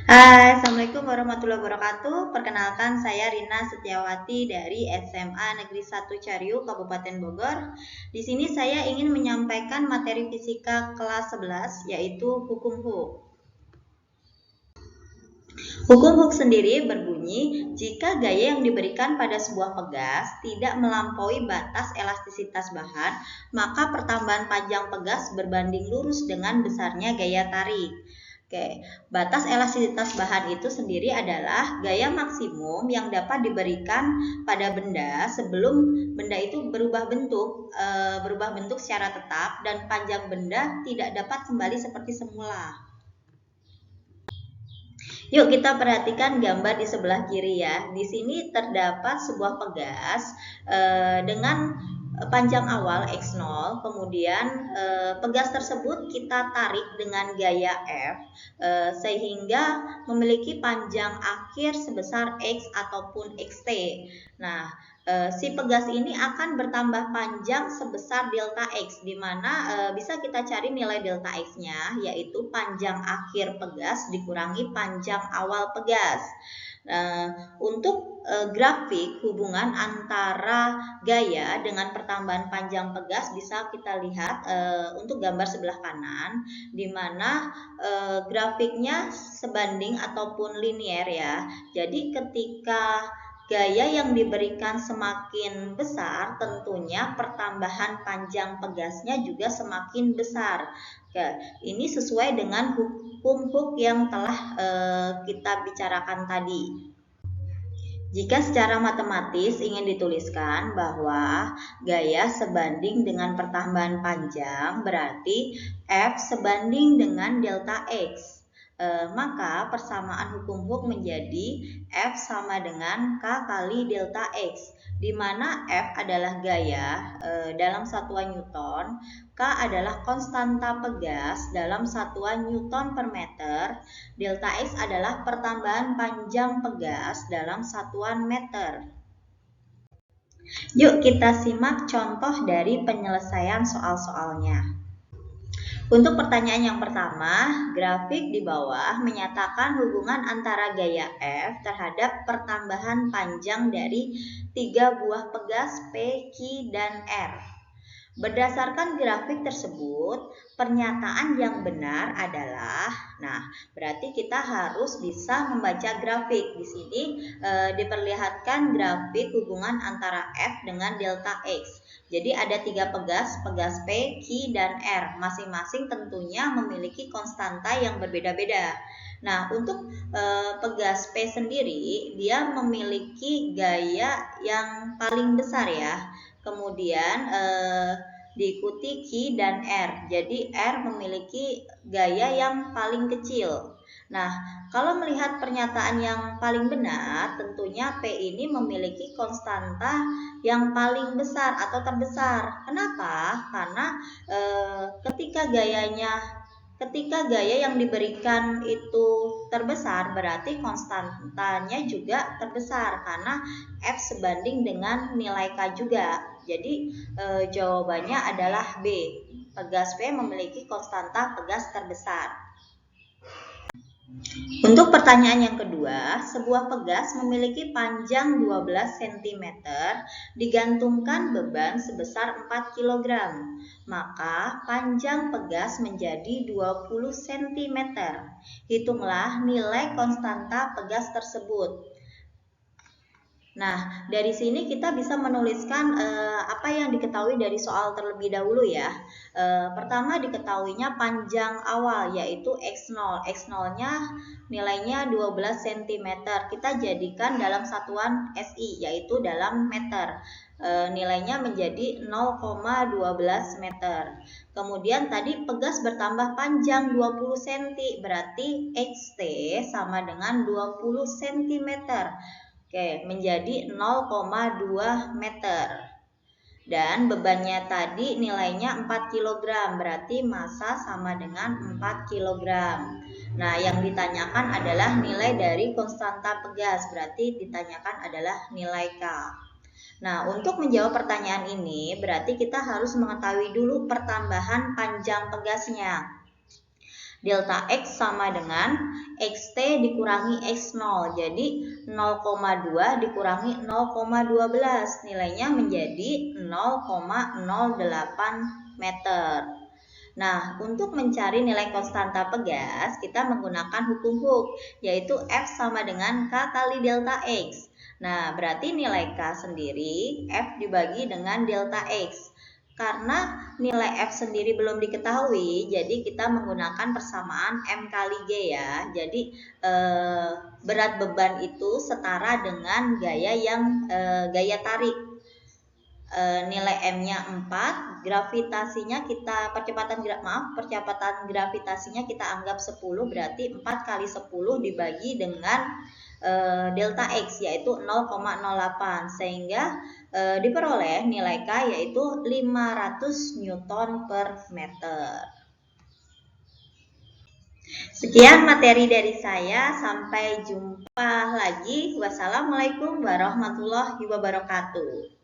Hai, Assalamualaikum warahmatullahi wabarakatuh. Perkenalkan, saya Rina Setiawati dari SMA Negeri 1 Cariu, Kabupaten Bogor. Di sini saya ingin menyampaikan materi fisika kelas 11, yaitu hukum Hooke. Hukum Hooke sendiri berbunyi, jika gaya yang diberikan pada sebuah pegas tidak melampaui batas elastisitas bahan, maka pertambahan panjang pegas berbanding lurus dengan besarnya gaya tarik. Oke, batas elastisitas bahan itu sendiri adalah gaya maksimum yang dapat diberikan pada benda sebelum benda itu berubah bentuk secara tetap dan panjang benda tidak dapat kembali seperti semula. Yuk kita perhatikan gambar di sebelah kiri ya. Di sini terdapat sebuah pegas dengan panjang awal X0, kemudian pegas tersebut kita tarik dengan gaya F sehingga memiliki panjang akhir sebesar X ataupun XT. Nah, si pegas ini akan bertambah panjang sebesar delta X, di mana bisa kita cari nilai delta X-nya, yaitu panjang akhir pegas dikurangi panjang awal pegas. Untuk grafik hubungan antara gaya dengan pertambahan panjang pegas bisa kita lihat untuk gambar sebelah kanan, di mana grafiknya sebanding ataupun linier ya. Jadi ketika gaya yang diberikan semakin besar, tentunya pertambahan panjang pegasnya juga semakin besar. Ini sesuai dengan hukum Hooke yang telah kita bicarakan tadi. Jika secara matematis ingin dituliskan bahwa gaya sebanding dengan pertambahan panjang, berarti F sebanding dengan delta X. Maka persamaan hukum Hooke menjadi F sama dengan K kali delta X, di mana F adalah gaya dalam satuan Newton, K adalah konstanta pegas dalam satuan Newton per meter, delta X adalah pertambahan panjang pegas dalam satuan meter. Yuk kita simak contoh dari penyelesaian soal-soalnya. Untuk pertanyaan yang pertama, grafik di bawah menyatakan hubungan antara gaya F terhadap pertambahan panjang dari 3 buah pegas P, Q, dan R. Berdasarkan grafik tersebut, pernyataan yang benar adalah, berarti kita harus bisa membaca grafik. Di sini diperlihatkan grafik hubungan antara F dengan delta X. Jadi ada 3 pegas P, Q, dan R. Masing-masing tentunya memiliki konstanta yang berbeda-beda. Nah, untuk pegas P sendiri, dia memiliki gaya yang paling besar ya. Kemudian diikuti Q dan R. Jadi R memiliki gaya yang paling kecil. Nah, kalau melihat pernyataan yang paling benar, tentunya P ini memiliki konstanta yang paling besar atau terbesar. Kenapa? Karena ketika gaya yang diberikan itu terbesar, berarti konstantanya juga terbesar karena F sebanding dengan nilai K juga. Jadi jawabannya adalah B. Pegas P memiliki konstanta pegas terbesar. Untuk pertanyaan yang kedua, sebuah pegas memiliki panjang 12 cm digantungkan beban sebesar 4 kg. Maka panjang pegas menjadi 20 cm. Hitunglah nilai konstanta pegas tersebut. Nah, dari sini kita bisa menuliskan apa yang diketahui dari soal terlebih dahulu ya. Pertama diketahuinya panjang awal yaitu X0. X0-nya nilainya 12 cm. Kita jadikan dalam satuan SI yaitu dalam meter. Nilainya menjadi 0,12 meter. Kemudian tadi pegas bertambah panjang 20 cm, berarti XT sama dengan 20 cm. Oke, menjadi 0,2 meter. Dan bebannya tadi nilainya 4 kg, berarti massa sama dengan 4 kg. Nah, yang ditanyakan adalah nilai dari konstanta pegas, berarti ditanyakan adalah nilai K. Nah, untuk menjawab pertanyaan ini, berarti kita harus mengetahui dulu pertambahan panjang pegasnya. Delta X sama dengan XT dikurangi X0. Jadi 0,2 dikurangi 0,12. Nilainya menjadi 0,08 meter. Nah, untuk mencari nilai konstanta pegas, kita menggunakan hukum Hooke, yaitu F sama dengan K kali delta X. Nah, berarti nilai K sendiri, F dibagi dengan delta X. Karena nilai F sendiri belum diketahui, jadi kita menggunakan persamaan M kali G ya. Jadi berat beban itu setara dengan gaya tarik. Nilai M-nya 4, gravitasinya percepatan gravitasinya kita anggap 10, berarti 4 kali 10 dibagi dengan delta X yaitu 0,08, sehingga diperoleh nilai K yaitu 500 Newton per meter. Sekian materi dari saya, sampai jumpa lagi. Wassalamualaikum warahmatullahi wabarakatuh.